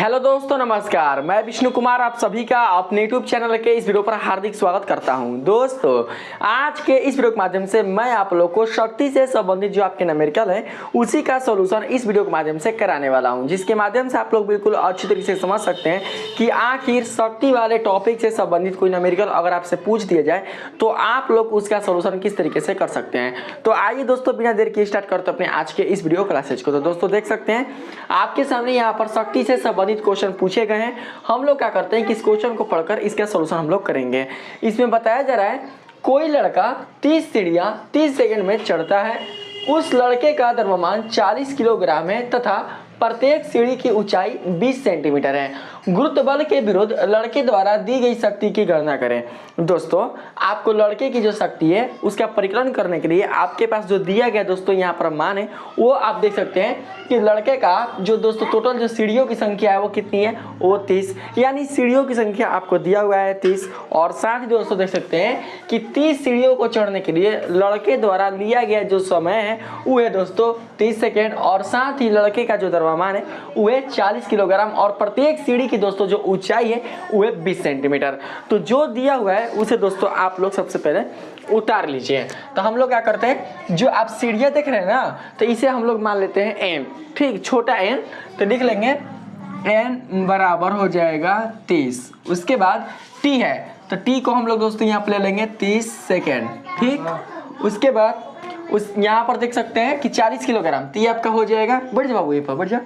Hello दोस्तों, नमस्कार। मैं विष्णु कुमार आप सभी का अपने यूट्यूब चैनल के इस वीडियो पर हार्दिक स्वागत करता हूं। दोस्तों, आज के इस वीडियो के माध्यम से मैं आप लोग को शक्ति से संबंधित जो आपके न्यूमेरिकल है उसी का सॉल्यूशन इस वीडियो के माध्यम से कराने वाला हूं, जिसके माध्यम से आप लोग बिल्कुल अच्छी तरीके से समझ सकते हैं कि आखिर शक्ति वाले टॉपिक से संबंधित कोई न्यूमेरिकल अगर आपसे पूछ दिया जाए तो आप लोग उसका सोल्यूशन किस तरीके से कर सकते हैं। तो आइए दोस्तों, बिना देर के स्टार्ट करते अपने आज के इस वीडियो क्लासेज को। तो दोस्तों देख सकते हैं आपके सामने यहाँ पर शक्ति से संबंधित क्वेश्चन पूछे गए हैं। हम लोग क्या करते हैं कि इस क्वेश्चन को पढ़कर इसका सॉल्यूशन हम लोग करेंगे। इसमें बताया जा रहा है कोई लड़का 30 सीढ़ियां 30 सेकंड में चढ़ता है। उस लड़के का द्रव्यमान 40 किलोग्राम है तथा प्रत्येक सीढ़ी की ऊंचाई 20 सेंटीमीटर है। गुरुत्व बल के विरुद्ध लड़के द्वारा दी गई शक्ति की गणना करें। दोस्तों, आपको लड़के की जो शक्ति है उसका परिकलन करने के लिए आपके पास जो दिया गया दोस्तों यहाँ पर मान है वो आप देख सकते हैं कि लड़के का जो दोस्तों टोटल जो सीढ़ियों की संख्या है वो कितनी है, वो 30, यानी सीढ़ियों की संख्या आपको दिया हुआ है 30। और साथ ही दोस्तों देख सकते हैं कि 30 सीढ़ियों को चढ़ने के लिए लड़के द्वारा लिया गया जो समय है वो है दोस्तों 30 सेकेंड। और साथ ही लड़के का जो द्रव्यमान है वो है 40 किलोग्राम और प्रत्येक सीढ़ी की दोस्तों जो ऊंचाई है वो है 20 सेंटीमीटर। तो जो दिया हुआ है उसे दोस्तों आप लोग सबसे पहले उतार लीजिए। तो हम लोग क्या करते हैं, जो आप सीढ़ियां देख रहे हैं ना, तो इसे हम लोग मान लेते हैं n, ठीक, छोटा n। तो लिख लेंगे n बराबर हो जाएगा 30। उसके बाद t है तो t को हम लोग दोस्तों यहाँ पे ले लेंगे 30 सेकेंड, ठीक। उसके बाद उस यहाँ पर देख सकते हैं कि 40 किलोग्राम, तो ये आपका हो जाएगा, बढ़ जाओ बाबू, ये पर बढ़ जाओ,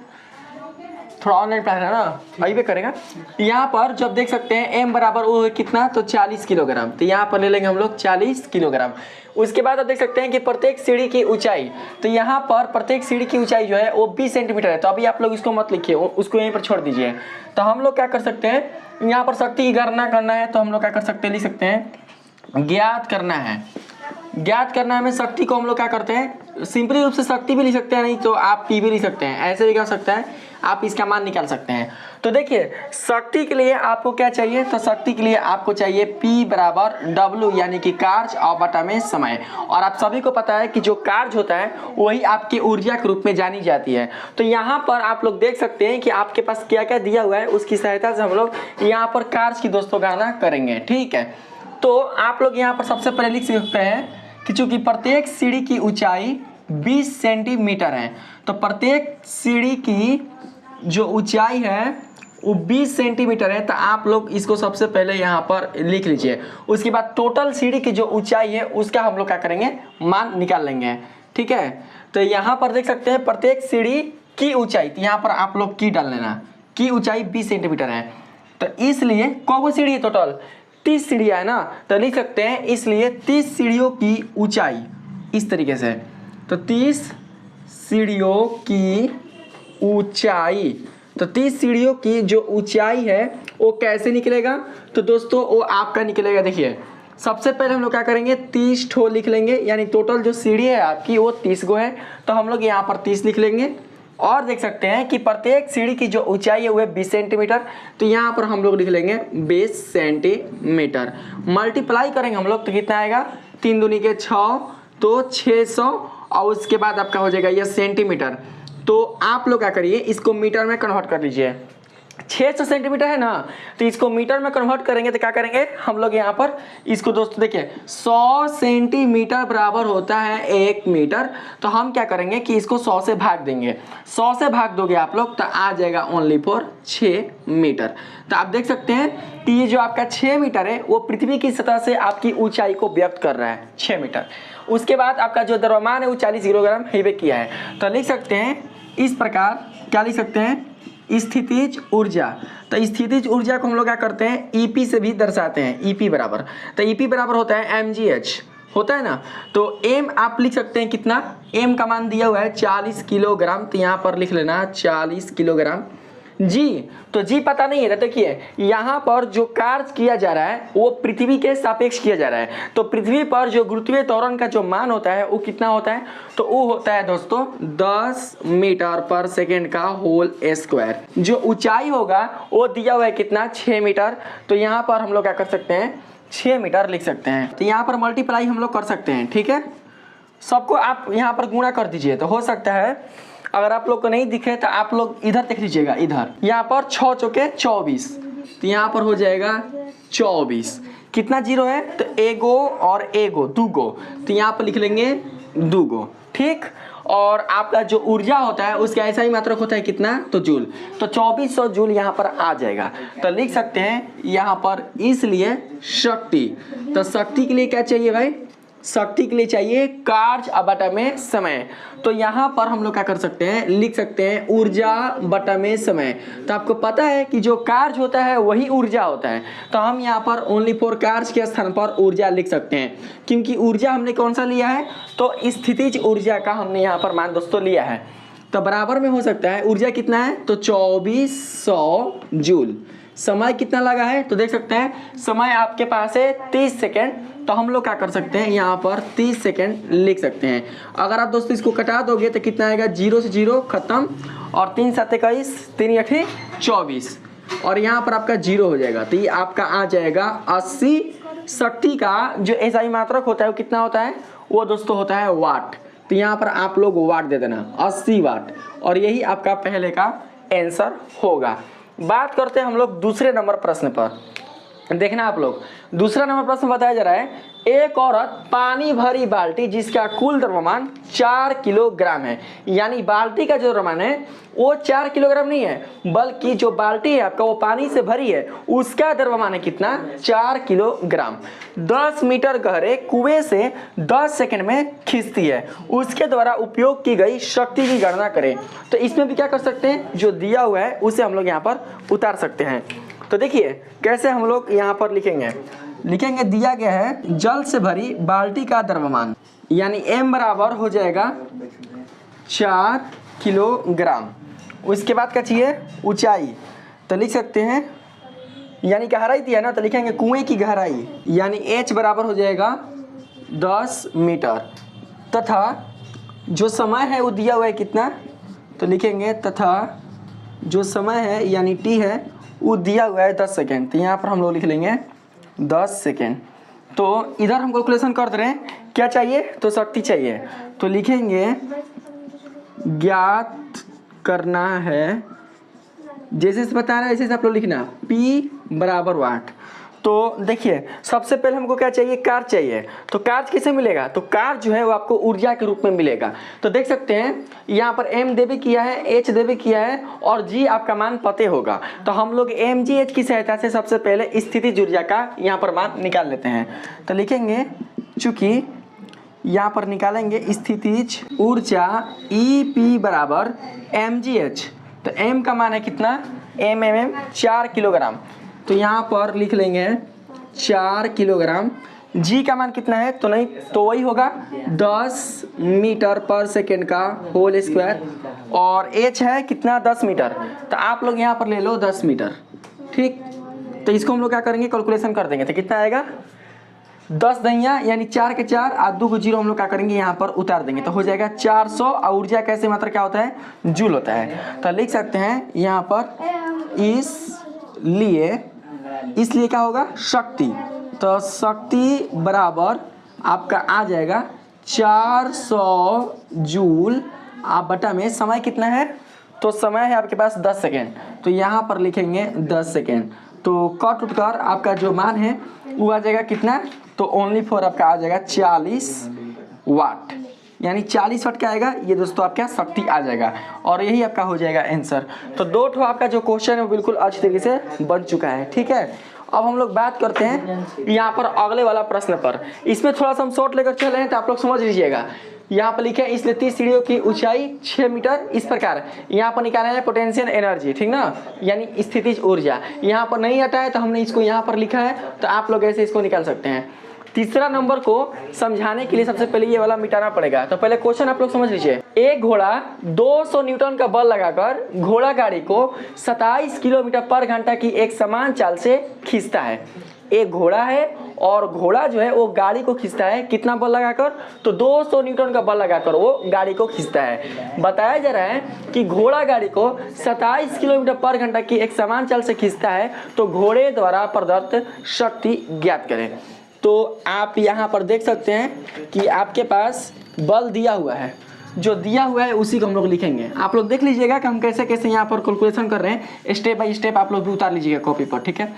थोड़ा ऑनलाइन क्लास है ना, वही पे करेगा। यहाँ पर जब देख सकते हैं m बराबर वो है कितना, तो 40 किलोग्राम, तो यहाँ पर ले लेंगे हम लोग 40 किलोग्राम। उसके बाद आप देख सकते हैं कि प्रत्येक सीढ़ी की ऊंचाई, तो यहाँ पर प्रत्येक सीढ़ी की ऊंचाई जो है वो 20 सेंटीमीटर है। तो अभी आप लोग इसको मत लिखिए, उसको यहीं पर छोड़ दीजिए। तो हम लोग क्या कर सकते हैं, यहाँ पर शक्ति की गणना करना है तो हम लोग क्या कर सकते हैं, लिख सकते हैं ज्ञात करना है। ज्ञात करना में शक्ति को हम लोग क्या करते हैं, सिंपली रूप से शक्ति भी लिख सकते हैं, नहीं तो आप पी भी लिख सकते हैं, ऐसे भी कर सकता है, आप इसका मान निकाल सकते हैं। तो देखिए शक्ति के लिए आपको क्या चाहिए, तो शक्ति के लिए आपको चाहिए P बराबर W, यानी कि कार्य और बटा में समय। और आप सभी को पता है कि जो कार्य होता है वही आपकी ऊर्जा के रूप में जानी जाती है। तो यहाँ पर आप लोग देख सकते हैं कि आपके पास क्या क्या दिया हुआ है, उसकी सहायता से हम लोग यहाँ पर कार्य की दोस्तों गणना करेंगे, ठीक है। तो आप लोग यहाँ पर सबसे पहले लिख सकते हैं कि चूंकि प्रत्येक सीढ़ी की ऊंचाई 20 सेंटीमीटर है, तो प्रत्येक सीढ़ी की जो ऊंचाई है वो 20 सेंटीमीटर है। तो आप लोग इसको सबसे पहले यहाँ पर लिख लीजिए। उसके बाद टोटल सीढ़ी की जो ऊंचाई है उसका हम लोग क्या करेंगे, मान निकाल लेंगे, ठीक है। तो यहाँ पर देख सकते हैं प्रत्येक सीढ़ी की ऊंचाई, तो यहाँ पर आप लोग की डाल लेना, की ऊंचाई 20 सेंटीमीटर है। तो इसलिए कौन सीढ़ी है, टोटल 30 सीढ़ियाँ है ना, तो लिख सकते हैं इसलिए 30 सीढ़ियों की ऊंचाई इस तरीके से। तो 30 सीढ़ियों की ऊंचाई, तो 30 सीढ़ियों की जो ऊंचाई है वो कैसे निकलेगा, तो दोस्तों वो आपका निकलेगा, देखिए सबसे पहले हम लोग क्या करेंगे 30 ठो लिख लेंगे, यानी टोटल जो सीढ़ी है आपकी वो 30 गो है, तो हम लोग यहाँ पर 30 लिख लेंगे। और देख सकते हैं कि प्रत्येक सीढ़ी की जो ऊंचाई है वो है 20 सेंटीमीटर, तो यहाँ पर हम लोग लिख लेंगे 20 सेंटीमीटर। मल्टीप्लाई करेंगे हम लोग तो कितना आएगा, 3 दूनी के 6, तो 600, और उसके बाद आपका हो जाएगा यह सेंटीमीटर। तो आप लोग क्या करिए, इसको मीटर में कन्वर्ट कर लीजिए। 600 सेंटीमीटर है ना, तो इसको मीटर में कन्वर्ट करेंगे तो क्या करेंगे हम लोग यहाँ पर, इसको दोस्तों देखिए 100 सेंटीमीटर बराबर होता है 1 मीटर। तो हम क्या करेंगे कि इसको 100 से भाग देंगे, 100 से भाग दोगे आप लोग तो आ जाएगा ओनली फॉर 6 मीटर। तो आप देख सकते हैं कि ये जो आपका 6 मीटर है वो पृथ्वी की सतह से आपकी ऊंचाई को व्यक्त कर रहा है, 6 मीटर। उसके बाद आपका जो द्रव्यमान है वो 40 किलोग्राम हेवे किया है। तो लिख सकते हैं इस प्रकार, क्या लिख सकते हैं, स्थितिज ऊर्जा। तो स्थितिज ऊर्जा को हम लोग क्या करते हैं, ईपी से भी दर्शाते हैं, ईपी बराबर, तो ईपी बराबर होता है mgh, होता है ना। तो m आप लिख सकते हैं कितना, m का मान दिया हुआ है 40 किलोग्राम, तो यहाँ पर लिख लेना 40 किलोग्राम। जी, तो जी पता नहीं है, तो देखिए यहाँ पर जो कार्य किया जा रहा है वो पृथ्वी के सापेक्ष किया जा रहा है। तो पृथ्वी पर जो गुरुत्वीय त्वरण का जो मान होता है वो कितना होता है, तो वो होता है दोस्तों 10 मीटर पर सेकेंड का होल स्क्वायर। जो ऊंचाई होगा वो दिया हुआ है कितना, 6 मीटर। तो यहाँ पर हम लोग क्या कर सकते हैं, 6 मीटर लिख सकते हैं। तो यहाँ पर मल्टीप्लाई हम लोग कर सकते हैं, ठीक है। सबको आप यहाँ पर गुणा कर दीजिए, तो हो सकता है अगर आप लोग को नहीं दिखे तो आप लोग इधर देख लीजिएगा, इधर यहाँ पर 6 चौके 24, तो यहाँ पर हो जाएगा 24। कितना जीरो है तो एगो और एगो दूगो, तो यहाँ पर लिख लेंगे दूगो, ठीक। और आपका जो ऊर्जा होता है उसका ऐसा ही मात्रक होता है कितना, तो जूल, तो 2400 जूल यहाँ पर आ जाएगा। तो लिख सकते हैं यहाँ पर इसलिए शक्ति, तो शक्ति के लिए क्या चाहिए भाई, शक्ति के लिए चाहिए कार्य बटा में समय। तो यहाँ पर हम लोग क्या कर सकते हैं, लिख सकते हैं ऊर्जा बटा में समय। तो आपको पता है कि जो कार्य होता है वही ऊर्जा होता है, तो हम यहाँ पर ओनली फॉर कार्य के स्थान पर ऊर्जा लिख सकते हैं, क्योंकि ऊर्जा हमने कौन सा लिया है, तो स्थितिज ऊर्जा का हमने यहाँ पर मान दोस्तों लिया है। तो बराबर में हो सकता है ऊर्जा कितना है, तो 2400 जूल। समय कितना लगा है, तो देख सकते हैं समय आपके पास है 30 सेकेंड, तो हम लोग क्या कर सकते हैं यहाँ पर 30 सेकेंड लिख सकते हैं। अगर आप दोस्तों इसको कटा दोगे तो कितना आएगा, 0 से 0 खत्म, और 3 7 21, 3 8 24, और यहाँ पर आपका 0 हो जाएगा। तो ये आपका आ जाएगा 80। शक्ति का जो ऐसा मात्रक होता है वो कितना होता है, वो दोस्तों होता है वाट। तो यहाँ पर आप लोग वाट दे देना, 80 वाट, और यही आपका पहले का आंसर होगा। बात करते हैं हम लोग दूसरे नंबर प्रश्न पर। देखना आप लोग, दूसरा नंबर प्रश्न बताया जा रहा है, एक औरत पानी भरी बाल्टी जिसका कुल द्रव्यमान 4 किलोग्राम है, यानी बाल्टी का जो द्रव्यमान है वो 4 किलोग्राम नहीं है, बल्कि जो बाल्टी है आपका वो पानी से भरी है, उसका द्रव्यमान है कितना, 4 किलोग्राम। 10 मीटर गहरे कुएं से 10 सेकंड में खींचती है, उसके द्वारा उपयोग की गई शक्ति की गणना करें। तो इसमें भी क्या कर सकते हैं, जो दिया हुआ है उसे हम लोग यहाँ पर उतार सकते हैं। तो देखिए कैसे हम लोग यहाँ पर लिखेंगे, दिया गया है जल से भरी बाल्टी का द्रव्यमान, यानी m बराबर हो जाएगा 4 किलोग्राम। उसके बाद क्या चाहिए, ऊंचाई, तो लिख सकते हैं, यानी गहराई दिया ना, तो लिखेंगे कुएं की गहराई, यानी h बराबर हो जाएगा 10 मीटर, तथा जो समय है वो दिया हुआ है कितना, तो लिखेंगे तथा जो समय है यानी t है वो दिया हुआ है 10 सेकेंड। तो यहाँ पर हम लोग लिख लेंगे 10 सेकेंड। तो इधर हम कैलकुलेशन कर दे रहे हैं, क्या चाहिए, तो शक्ति चाहिए, तो लिखेंगे ज्ञात करना है, जैसे से बता रहे हैं वैसे आप लोग लिखना, P बराबर वाट। तो देखिए सबसे पहले हमको क्या चाहिए, कार्य चाहिए। तो कार्य किसे मिलेगा, तो कार्य जो है वो आपको ऊर्जा के रूप में मिलेगा। तो देख सकते हैं यहाँ पर m दे भी किया है, h दे भी किया है, और g आपका मान पते होगा। तो हम लोग mgh की सहायता से सबसे पहले स्थितिज ऊर्जा का यहाँ पर मान निकाल लेते हैं। तो लिखेंगे, चूंकि यहाँ पर निकालेंगे स्थितिज ऊर्जा EP बराबर mgh, तो m का मान है कितना, mm 4 किलोग्राम, तो यहाँ पर लिख लेंगे 4 किलोग्राम। जी का मान कितना है, तो नहीं, तो वही होगा 10 मीटर पर सेकेंड का होल स्क्वायर, और एच है कितना, 10 मीटर, तो आप लोग यहाँ पर ले लो 10 मीटर, ठीक। तो इसको हम लोग क्या करेंगे, कैलकुलेशन कर देंगे, तो कितना आएगा, 10 दहिया यानी 4 के 4 और 2 को 0 हम लोग क्या करेंगे यहाँ पर उतार देंगे, तो हो जाएगा 400। और ऊर्जा कैसे मात्रा क्या होता है, जूल होता है। तो लिख सकते हैं यहाँ पर इसलिए क्या होगा, शक्ति, तो शक्ति बराबर आपका आ जाएगा 400 जूल आप बटा में समय कितना है, तो समय है आपके पास 10 सेकेंड, तो यहाँ पर लिखेंगे 10 सेकेंड। तो कट उठ कर आपका जो मान है वो आ जाएगा कितना, तो ओनली फॉर आपका आ जाएगा 40 वाट, यानी 40 वाट का आएगा ये दोस्तों आपका शक्ति आ जाएगा, और यही आपका हो जाएगा आंसर। तो 2 ठो आपका जो क्वेश्चन है वो बिल्कुल अच्छी तरीके से बन चुका है, ठीक है। अब हम लोग बात करते हैं यहाँ पर अगले वाला प्रश्न पर। इसमें थोड़ा सा हम शॉर्ट लेकर चल रहे हैं, तो आप लोग समझ लीजिएगा। यहाँ पर लिखे इसलिए 30 सीढ़ियों की ऊंचाई 6 मीटर, इस प्रकार यहाँ पर निकालना है पोटेंशियल एनर्जी, ठीक ना, यानी स्थितिज ऊर्जा। यहाँ पर नहीं हटा है तो हमने इसको यहाँ पर लिखा है, तो आप लोग ऐसे इसको निकाल सकते हैं। तीसरा नंबर को समझाने के लिए सबसे पहले ये वाला मिटाना पड़ेगा। तो पहले क्वेश्चन आप लोग समझ लीजिए। एक घोड़ा 200 न्यूटन का बल लगाकर घोड़ा गाड़ी को 27 किलोमीटर पर घंटा की एक समान चाल से खींचता है। एक घोड़ा है और घोड़ा जो है वो गाड़ी को खींचता है, कितना बल लगाकर, तो 200 न्यूटन का बल लगाकर वो गाड़ी को खींचता है। बताया जा रहा है कि घोड़ा गाड़ी को 27 किलोमीटर पर घंटा की एक समान चाल से खींचता है, तो घोड़े द्वारा प्रदत्त शक्ति ज्ञात करें। तो आप यहाँ पर देख सकते हैं कि आपके पास बल दिया हुआ है, जो दिया हुआ है उसी को हम लोग लिखेंगे। आप लोग देख लीजिएगा कि हम कैसे कैसे यहाँ पर कैलकुलेशन कर रहे हैं, स्टेप बाय स्टेप आप लोग भी उतार लीजिएगा कॉपी पर, ठीक है।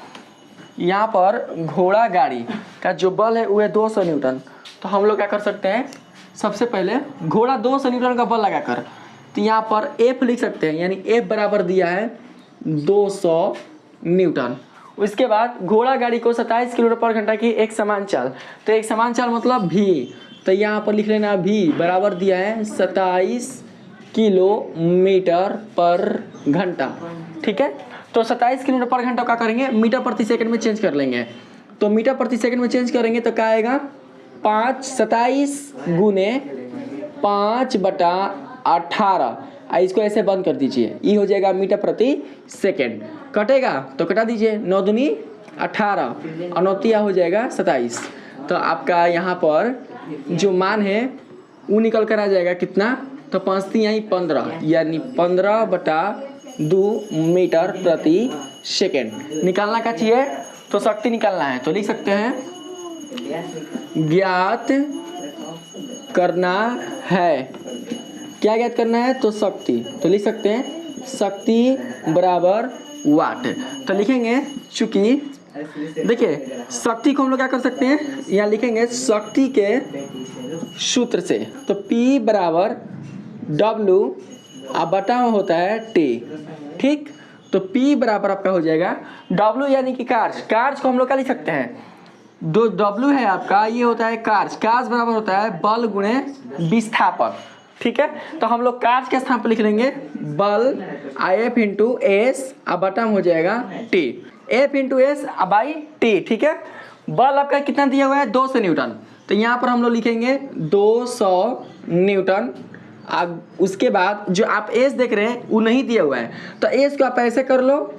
यहाँ पर घोड़ा गाड़ी का जो बल है वो है 200 न्यूटन। तो हम लोग क्या कर सकते हैं, सबसे पहले घोड़ा 200 न्यूटन का बल लगाकर तो यहाँ पर F लिख सकते हैं, यानी F बराबर दिया है 200 न्यूटन। उसके बाद घोड़ा गाड़ी को 27 किलोमीटर पर घंटा की एक समान चाल, तो एक समान चाल मतलब v, तो यहाँ पर लिख लेना v बराबर दिया है 27 किलोमीटर पर घंटा, ठीक है। तो 27 किलोमीटर पर घंटा क्या करेंगे, मीटर प्रति सेकंड में चेंज कर लेंगे। तो मीटर प्रति सेकंड में चेंज करेंगे तो क्या आएगा, 27 गुने 5/18, इसको ऐसे बंद कर दीजिए, ये हो जाएगा मीटर प्रति सेकंड। कटेगा तो कटा दीजिए, 9 दूनी 18 और 9 तिया हो जाएगा 27। तो आपका यहाँ पर जो मान है वो निकल कर आ जाएगा कितना, तो 5 तिया 15, यानी 15/2 मीटर प्रति सेकंड निकालना का चाहिए। तो शक्ति निकालना है तो लिख सकते हैं ज्ञात करना है, क्या ज्ञात करना है, तो शक्ति, तो लिख सकते हैं शक्ति बराबर वाट। तो लिखेंगे, चूंकि देखिए शक्ति को हम लोग क्या कर सकते हैं, यहाँ लिखेंगे शक्ति के सूत्र से, तो P बराबर W बटा में होता है T, ठीक। तो P बराबर आपका हो जाएगा W यानी कि कार्य को हम लोग क्या लिख सकते हैं, दो W है आपका, ये होता है कार्य बराबर होता है बल गुणे विस्थापन, ठीक है। तो हम लोग कार्य के स्थान पर लिख लेंगे बल F इंटू एस बटा में हो जाएगा T, F into S by T, ठीक है। बल आपका कितना दिया हुआ है, 200 न्यूटन, तो यहाँ पर हम लोग लिखेंगे 200 न्यूटन। उसके बाद जो आप एस देख रहे हैं वो नहीं दिया हुआ है, तो एस को आप ऐसे कर लो,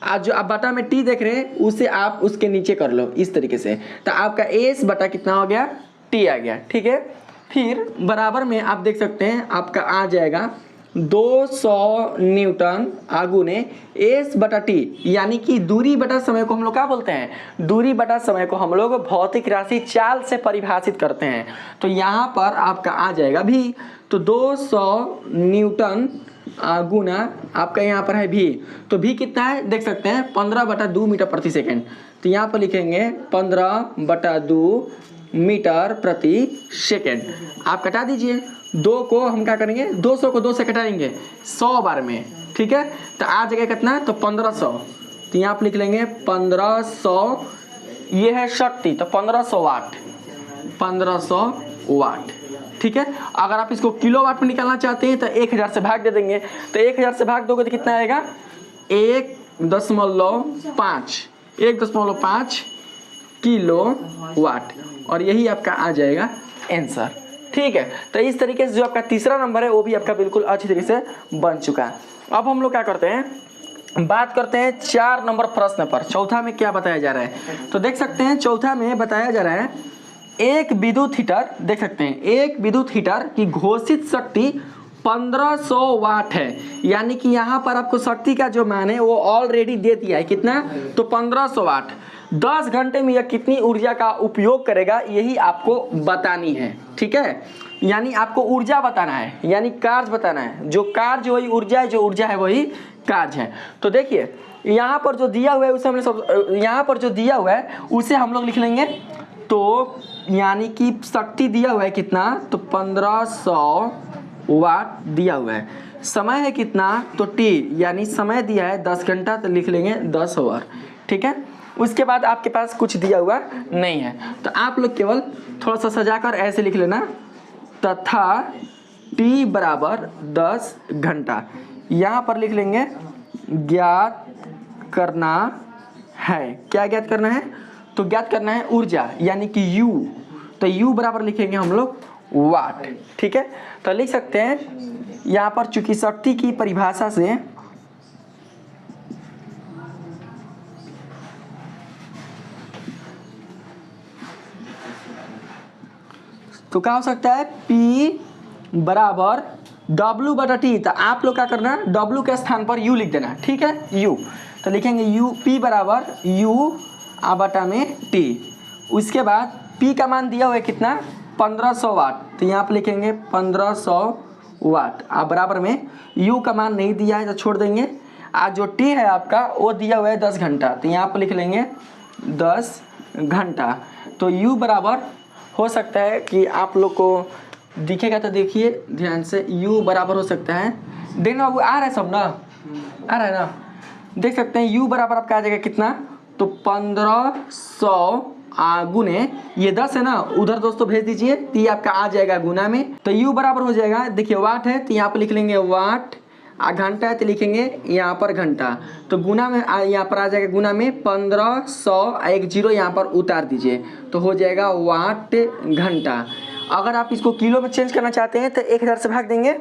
आज जो आप बटा में टी देख रहे हैं उसे आप उसके नीचे कर लो इस तरीके से, तो आपका एस बटा कितना हो गया, टी आ गया, ठीक है। फिर बराबर में आप देख सकते हैं आपका आ जाएगा 200 न्यूटन आगुने एस बटा टी, यानी कि दूरी बटा समय को हम लोग क्या बोलते हैं, दूरी बटा समय को हम लोग भौतिक राशि चाल से परिभाषित करते हैं। तो यहाँ पर आपका आ जाएगा भी, तो 200 न्यूटन गुना आपका यहाँ पर है भी, तो भी कितना है देख सकते हैं 15/2 मीटर प्रति सेकंड। तो यहाँ पर लिखेंगे 15/2 मीटर प्रति सेकंड। आप कटा दीजिए, 2 को हम क्या करेंगे, 200 को 2 से कटाएंगे 100 बार में, ठीक है। तो आ जाएगा कितना, तो 1500, तो यहाँ पर लिख लेंगे 1500, ये है शक्ति, तो 1500 वाट, 1500 वाट, ठीक है। अगर आप इसको किलोवाट में निकालना चाहते हैं तो 1000 से भाग दे देंगे, तो 1000 से भाग दोगे तो कितना आएगा, 1.5 किलो वाट, और यही आपका आ जाएगा आंसर, ठीक है। तो इस तरीके से जो आपका तीसरा नंबर है वो भी आपका बिल्कुल अच्छी तरीके से बन चुका है। अब हम लोग क्या करते हैं, बात करते हैं 4 नंबर प्रश्न पर। चौथा में क्या बताया जा रहा है, तो देख सकते हैं चौथा में बताया जा रहा है एक विद्युत हीटर, देख सकते हैं एक विद्युत हीटर की घोषित शक्ति 1500 वाट है, यानी कि यहाँ पर आपको शक्ति का जो मान है वो ऑलरेडी दे दिया है, कितना, तो 1500 वाट। 10 घंटे में यह कितनी ऊर्जा का उपयोग करेगा यही आपको बतानी है, ठीक है। यानी आपको ऊर्जा बताना है, यानी कार्य बताना है, जो कार्य वही ऊर्जा है, जो ऊर्जा है वही कार्य है। तो देखिए यहाँ पर जो दिया हुआ है उसे हमने यहाँ पर जो दिया हुआ है उसे हम लोग लिख लेंगे, तो यानी कि शक्ति दिया हुआ है कितना, तो 1500 वाट दिया हुआ है। समय है कितना, तो टी, यानी समय दिया है 10 घंटा, तो लिख लेंगे 10 आवर, ठीक है। उसके बाद आपके पास कुछ दिया हुआ नहीं है, तो आप लोग केवल थोड़ा सा सजाकर ऐसे लिख लेना, तथा टी बराबर 10 घंटा। यहाँ पर लिख लेंगे ज्ञात करना है, क्या ज्ञात करना है, तो ज्ञात करना है ऊर्जा, यानी कि U, तो U बराबर लिखेंगे हम लोग वाट, ठीक है। तो लिख सकते हैं यहाँ पर चूंकि शक्ति की परिभाषा से तो क्या हो सकता है, P बराबर W बटा T, तो आप लोग क्या करना, W के स्थान पर U लिख देना, ठीक है, U, तो लिखेंगे U, P बराबर U बटा में T। उसके बाद P का मान दिया हुआ है कितना, 1500 वाट, तो यहाँ पर लिखेंगे 1500 वाट। आप बराबर में u का मान नहीं दिया है तो छोड़ देंगे। आज जो t है आपका वो दिया हुआ है 10 घंटा, तो यहाँ पर लिख लेंगे 10 घंटा। तो u बराबर हो सकता है कि आप लोग को दिखेगा, तो देखिए ध्यान से, u बराबर हो सकता है, देखना बाबू आ रहा है सब ना, आ रहा है ना, देख सकते हैं u बराबर आपका आ जाएगा कितना, तो 1500 गुने ये 10 है ना, उधर दोस्तों भेज दीजिए, तो ये आपका आ जाएगा गुना में। तो u बराबर हो जाएगा, देखिए वाट है तो यहाँ पर लिख लेंगे वाट, घंटा है तो लिखेंगे यहाँ पर घंटा, तो गुना में यहाँ पर आ जाएगा गुना में 1500, एक जीरो यहाँ पर उतार दीजिए तो हो जाएगा वाट घंटा। अगर आप इसको किलो में चेंज करना चाहते हैं तो 1000 से भाग देंगे,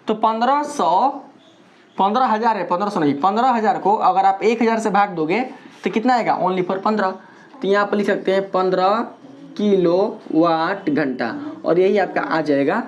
तो 15,000 है, 1500 नहीं, 15,000 को अगर आप 1000 से भाग दोगे तो कितना आएगा, ओनली फॉर 15, तो यहाँ पर लिख सकते हैं 15 किलो वाट घंटा, और यही आपका आ जाएगा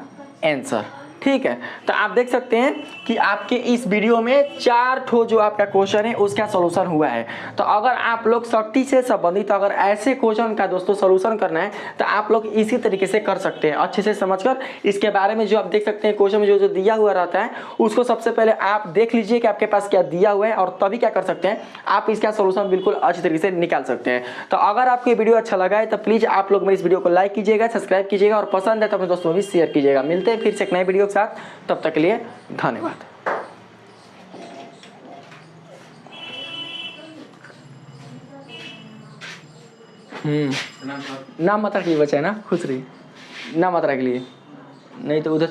आंसर। ठीक है, तो आप देख सकते हैं कि आपके इस वीडियो में 4 ठो जो आपका क्वेश्चन है उसका सॉल्यूशन हुआ है। तो अगर आप लोग शक्ति से संबंधित अगर ऐसे क्वेश्चन का दोस्तों सॉल्यूशन करना है तो आप लोग इसी तरीके से कर सकते हैं, अच्छे से समझकर। इसके बारे में जो आप देख सकते हैं क्वेश्चन में जो जो दिया हुआ रहता है उसको सबसे पहले आप देख लीजिए कि आपके पास क्या दिया हुआ है, और तभी क्या कर सकते हैं, आप इसका सोल्यूशन बिल्कुल अच्छी तरीके से निकाल सकते हैं। तो अगर आपको ये वीडियो अच्छा लगा है तो प्लीज़ आप लोग मेरे इस वीडियो को लाइक कीजिएगा, सब्सक्राइब कीजिएगा, और पसंद है तो अपने दोस्तों में भी शेयर कीजिएगा। मिलते हैं फिर से एक नए वीडियो के साथ, तब तक के लिए धन्यवाद। नाम मत रखिए बच्चा है ना, खुश रहिए, नाम मत रख लिए, नहीं तो उधर